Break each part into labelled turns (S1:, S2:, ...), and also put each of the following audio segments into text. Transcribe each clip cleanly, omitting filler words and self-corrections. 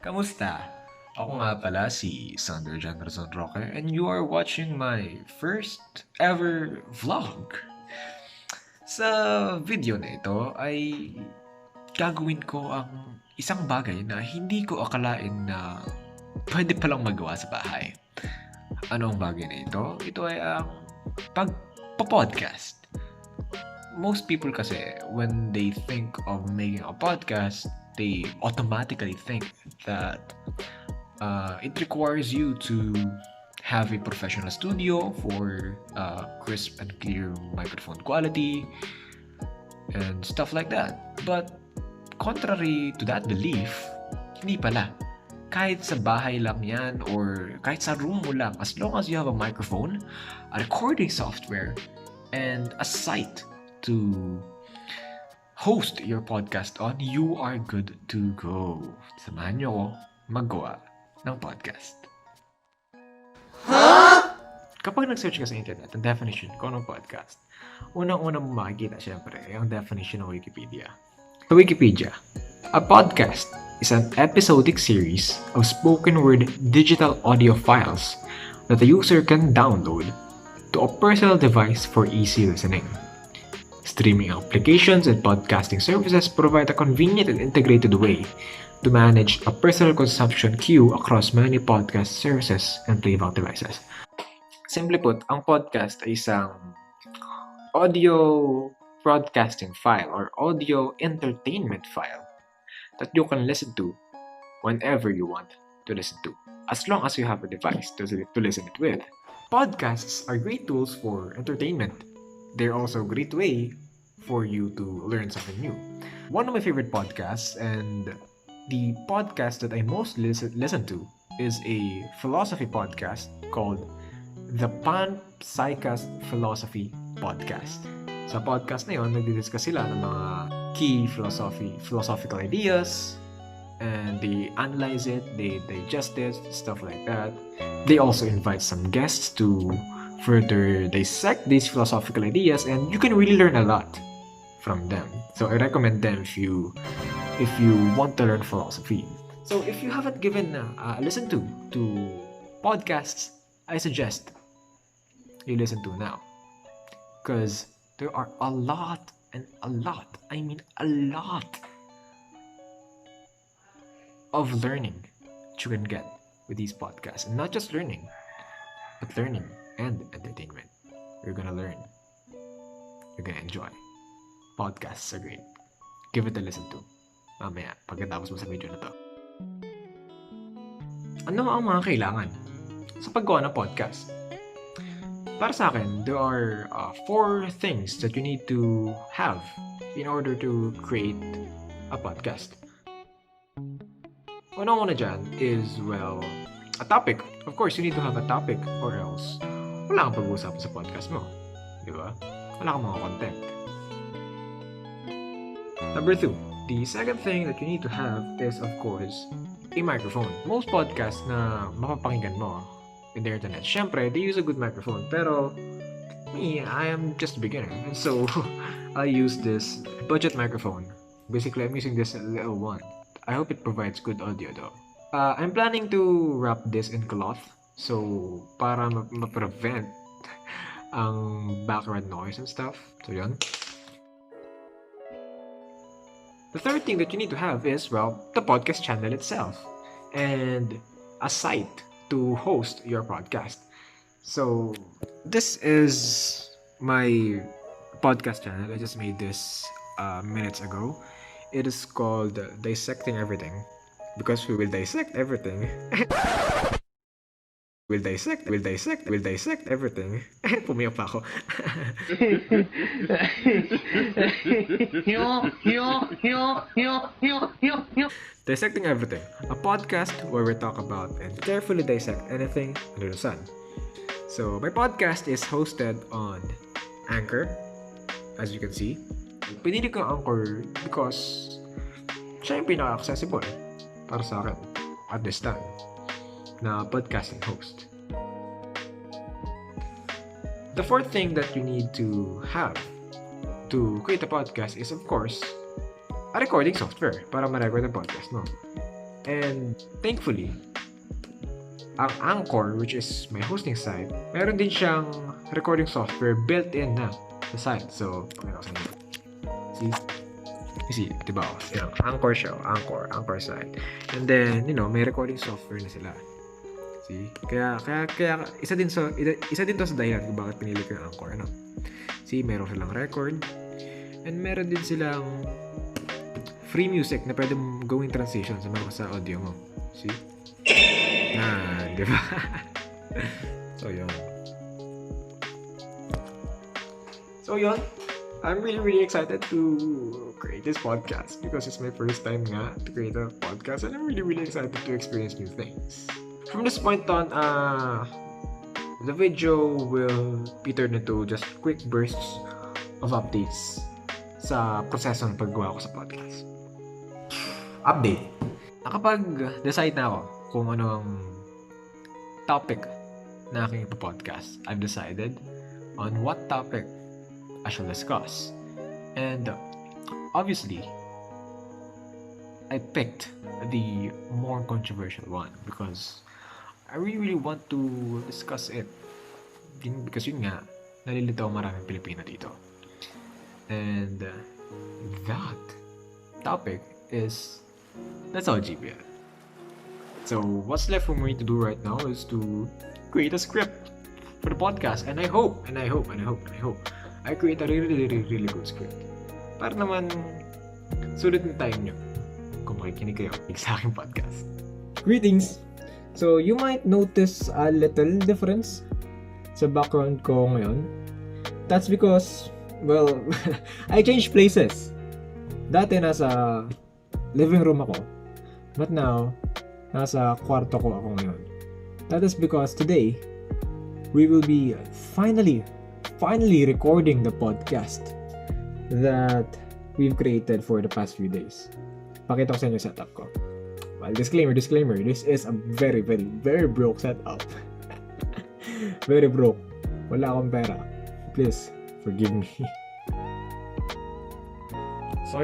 S1: Kamusta? Ako nga pala si Xander Roque and you are watching my first ever vlog. Sa video na ito ay gagawin ko ang isang bagay na hindi ko akalain na pwede palang magawa sa bahay. Ano ang bagay na ito? Ito ay ang pagpa-podcast. Most people kasi, when they think of making a podcast, they automatically think that it requires you to have a professional studio for crisp and clear microphone quality and stuff like that. But contrary to that belief, hindi pala. Kahit sa bahay lang yan or kahit sa room mo lang, as long as you have a microphone, a recording software, and a site to host your podcast on, you are good to go. Samahan nyo ako maggawa ng podcast. Kapag nag-search ka sa internet, ang definition ko ng podcast, unang-una mo makikita, syempre, ang definition ng Wikipedia. Sa Wikipedia, a podcast is an episodic series of spoken word digital audio files that the user can download to a personal device for easy listening. Streaming applications and podcasting services provide a convenient and integrated way to manage a personal consumption queue across many podcast services and playback devices. Simply put, ang podcast ay isang audio broadcasting file or audio entertainment file that you can listen to whenever you want to listen to, as long as you have a device to listen it with. Podcasts are great tools for entertainment. They're also a great way for you to learn something new. One of my favorite podcasts, and the podcast that I most listen to, is a philosophy podcast called The Pan-Psychast Philosophy Podcast. Sa podcast na yun, nagdidiscuss sila ng mga key philosophical ideas, and they analyze it, they digest it, stuff like that. They also invite some guests to further dissect these philosophical ideas, and you can really learn a lot from them. So I recommend them if you want to learn philosophy. So if you haven't given a listen to podcasts, I suggest you listen to now, because there are a lot, I mean a lot of learning that you can get with these podcasts. And not just learning, but learning and entertainment. You're gonna learn. You're gonna enjoy. Podcasts are great. Give it a listen to. Mamaya, pagkatapos mo sa video na to. Ano ang mga kailangan sa paggawa ng podcast? Para sa akin, there are 4 things that you need to have in order to create a podcast. Unang-una dyan is, well, a topic. Of course, you need to have a topic or else wala kang pag-uusapan sa podcast mo. Di ba? Wala kang mga content. Number 2, the second thing that you need to have is, of course, a microphone. Most podcasts na mapapakinggan mo in the internet, syempre, they use a good microphone. Pero, me, I am just a beginner. And so, I use this budget microphone. Basically, I'm using this little one. I hope it provides good audio though. I'm planning to wrap this in cloth. So, para ma-prevent ang background noise and stuff. So, yun. The third thing that you need to have is, well, the podcast channel itself and a site to host your podcast. So, this is my podcast channel. I just made this minutes ago. It is called Dissecting Everything, because we will dissect everything. We'll dissect everything. Pumiyak pa ako. Dissecting Everything, a podcast where we talk about and carefully dissect anything under the sun. So, my podcast is hosted on Anchor, as you can see. Pinili ko ang Anchor because siya yung pinaka-accessible para sa akin at this time na podcasting host. The fourth thing that you need to have to create a podcast is, of course, a recording software para ma-record ang podcast mo. And thankfully, ang Anchor, which is my hosting site, meron din siyang recording software built-in na sa site. So, pakita ko sa inyo. See, diba? Yan, Anchor siya, Anchor site. And then, may recording software na sila. See? Kaya isa din to sa dahilan kung bakit pinili ko yung Anchor, See, meron silang record. And meron din silang free music na pwede mong gawing transition sa audio mo. See? Diba? So, yun. I'm really, really excited to create this podcast because it's my first time to create a podcast, and I'm really, really excited to experience new things. From this point on, the video will be turned into just quick bursts of updates sa proseso ng paggawa ko sa podcast. Update. Nakapag-decide na ako kung ano ang topic na aking podcast. I've decided on what topic I shall discuss. And obviously, I picked the more controversial one because I really, really want to discuss it. Because yun nga, nalilito maraming Pilipino dito. And that topic is that's GBL. So what's left for me to do right now is to create a script for the podcast, and I hope I create a really, really, really good script para naman sulit na time nyo kung makikinig kayo sa aking podcast.
S2: Greetings! So, you might notice a little difference sa background ko ngayon. That's because, well, I changed places. Dati nasa living room ako, but now, nasa kwarto ko ako ngayon. That is because today, we will be finally recording the podcast that we've created for the past few days. Pakita ko sa inyo yung setup ko. Well, disclaimer, this is a very, very, very broke setup. Very broke. Wala akong pera. Please, forgive me.
S1: So,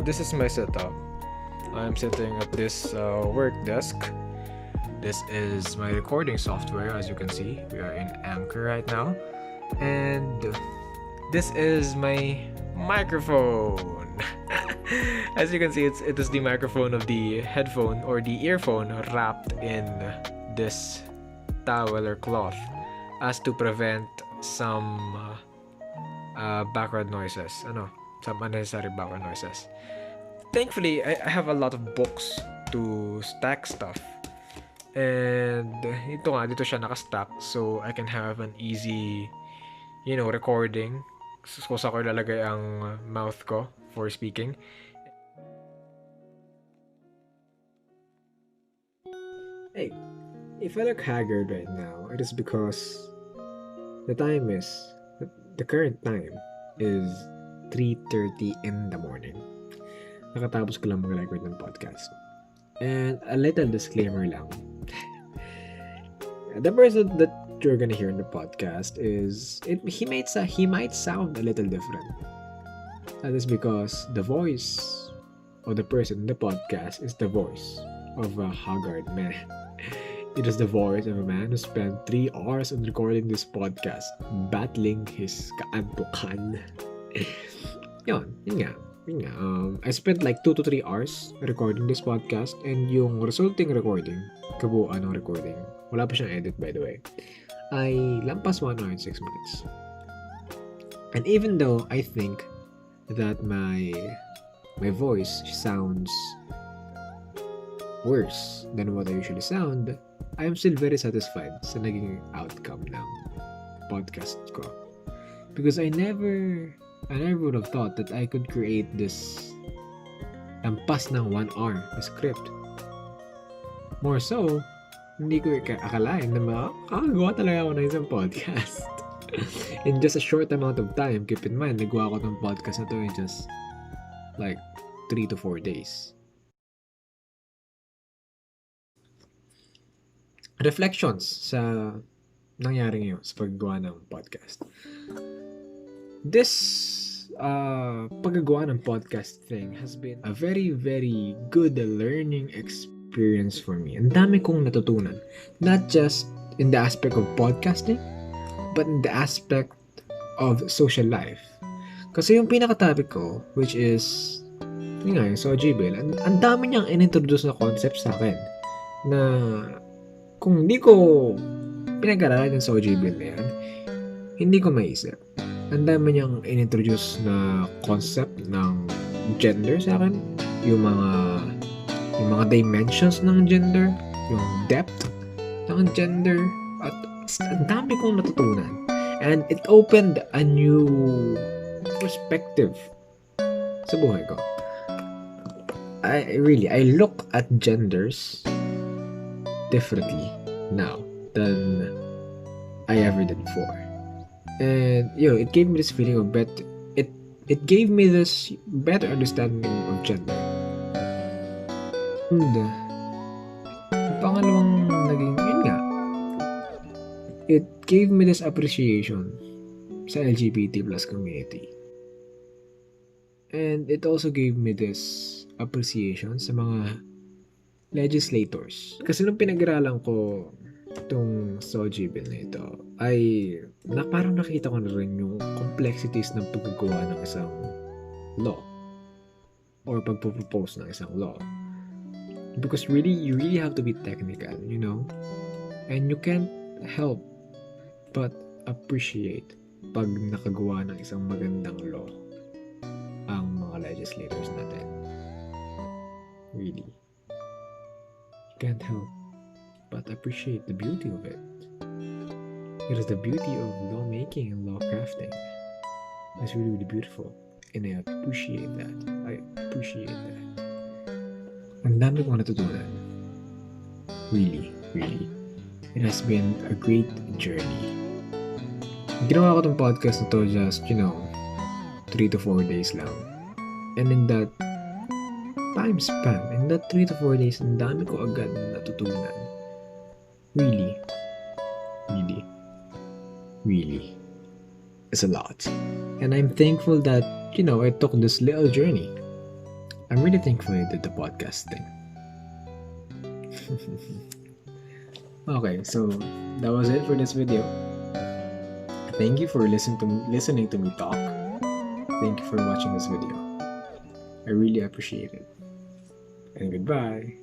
S1: this is my setup. I'm sitting at this work desk. This is my recording software. As you can see, we are in Anchor right now. And this is my microphone. As you can see, it is the microphone of the headphone or the earphone wrapped in this towel or cloth as to prevent some background noises. Some unnecessary background noises. Thankfully, I have a lot of books to stack stuff. And dito siya nakastack, so I can have an easy recording. So, sa ko ilalagay ang mouth ko for speaking.
S2: Hey, if I look haggard right now, it is because the current time is 3:30 in the morning. Nakatapos ko lang mag-record ng podcast. And a little disclaimer lang. The person that you're gonna hear in the podcast he might sound a little different. That is because the voice of the person in the podcast is the voice of a haggard man. It is the voice of a man who spent 3 hours on recording this podcast, battling his kaantukan. Yun nga. I spent like 2 to 3 hours recording this podcast, and yung resulting recording, kabuuan ng recording, wala pa siyang edit by the way, ay lampas 1 hour and 6 minutes. And even though I think that my voice sounds worse than what I usually sound, I am still very satisfied sa naging outcome ng podcast ko. Because I never would have thought that I could create this lampas ng 1 hour na script. More so, hindi ko akalain na makakagawa talaga ako ng isang podcast. In just a short amount of time. Keep in mind, nagawa ko ng podcast na to in just like 3 to 4 days. Reflections sa nangyari ngayon sa paggawa ng podcast. This paggagawa ng podcast thing has been a very, very good learning experience for me. Ang dami kong natutunan. Not just in the aspect of podcasting, but in the aspect of social life. Kasi yung pinaka-topic ko, which is, yun nga, yung Soji Bill, ang dami niyang inintroduce na concept sa akin na kung hindi ko pinag-aralan yung Soji Bill na yan, hindi ko maisip. Ang dami niyang inintroduce na concept ng gender sa akin, yung mga dimensions ng gender, yung depth ng gender, at ang dami kong natutunan. And it opened a new perspective sa buhay ko. I look at genders differently now than I ever did before. And it gave me this feeling of it gave me this better understanding of gender. And pangalawang naging yun nga, it gave me this appreciation sa LGBT plus community. And it also gave me this appreciation sa mga legislators. Kasi nung pinag-aralan ko itong Soji Bill na ito, ay parang nakita ko na rin yung complexities ng paggagawa ng isang law or pagpo-propose ng isang law. Because you really have to be technical, and you can't help but appreciate pag nakagawa ng isang magandang law ang mga legislators natin. Really. You can't help but appreciate the beauty of it. It is the beauty of lawmaking and law crafting. It's really, really beautiful. And I appreciate that. Ang dami kong natutunan. Really, really. It has been a great journey. Ginawa ko tong podcast na to just, 3 to 4 days lang. And in that time span, in that 3 to 4 days, ang dami ko agad natutunan. Really. It's a lot. And I'm thankful that, I took this little journey. I'm really thankful I did the podcast thing. Okay, so that was it for this video. Thank you for listening to me talk. Thank you for watching this video. I really appreciate it. And goodbye.